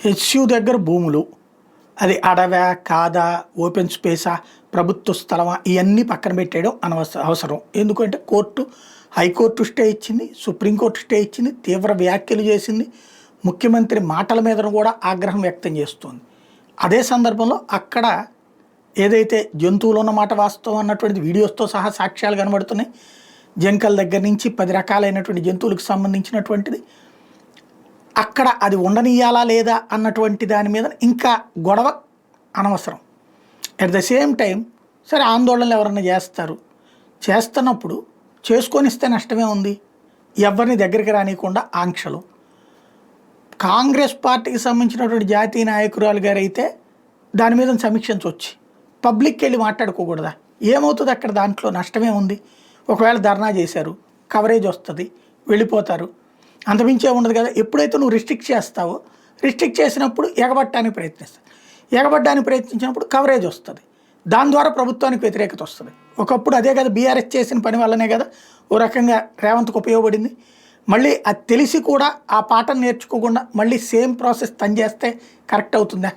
హెచ్యు దగ్గర భూములు, అది అడవా కాదా, ఓపెన్ స్పేసా, ప్రభుత్వ స్థలమా, ఇవన్నీ పక్కన పెట్టేయడం అవసరం. ఎందుకంటే హైకోర్టు స్టే ఇచ్చింది, సుప్రీంకోర్టు స్టే ఇచ్చింది, తీవ్ర వ్యాఖ్యలు చేసింది, ముఖ్యమంత్రి మాటల మీద కూడా ఆగ్రహం వ్యక్తం చేస్తోంది. అదే సందర్భంలో అక్కడ ఏదైతే జంతువులు ఉన్నమాట వాస్తవం అన్నటువంటి వీడియోస్తో సహా సాక్ష్యాలు కనబడుతున్నాయి. జంకల దగ్గర నుంచి 10 రకాలైనటువంటి జంతువులకు సంబంధించినటువంటిది. అక్కడ అది ఉండనియాలా లేదా అన్నటువంటి దాని మీద ఇంకా గొడవ అనవసరం. అట్ ద సేమ్ టైం సరే ఆందోళనలు ఎవరన్నా చేస్తున్నప్పుడు చేసుకొనిస్తే నష్టమే ఉంది. ఎవరిని దగ్గరికి రానియకుండా ఆంక్షలు. కాంగ్రెస్ పార్టీకి సంబంధించినటువంటి జాతీయ నాయకురాలు గారు అయితే దాని మీద సమీక్షించవచ్చు. పబ్లిక్కి వెళ్ళి మాట్లాడుకోకూడదా? ఏమవుతుంది అక్కడ? దాంట్లో నష్టమే ఉంది. ఒకవేళ ధర్నా చేశారు, కవరేజ్ వస్తుంది, వెళ్ళిపోతారు, అంతమించే ఉండదు కదా. ఎప్పుడైతే నువ్వు రిస్ట్రిక్ట్ చేస్తావో, రిస్ట్రిక్ట్ చేసినప్పుడు ఎగబట్టడానికి ప్రయత్నించినప్పుడు కవరేజ్ వస్తుంది. దాని ద్వారా ప్రభుత్వానికి వ్యతిరేకత వస్తుంది. ఒకప్పుడు అదే కదా బీఆర్ఎస్ చేసిన పని వల్లనే కదా ఓ రకంగా రేవంత్కు ఉపయోగపడింది. మళ్ళీ అది తెలిసి కూడా ఆ పాఠం నేర్చుకోకుండా మళ్ళీ సేమ్ ప్రాసెస్ తను చేస్తే కరెక్ట్ అవుతుందా?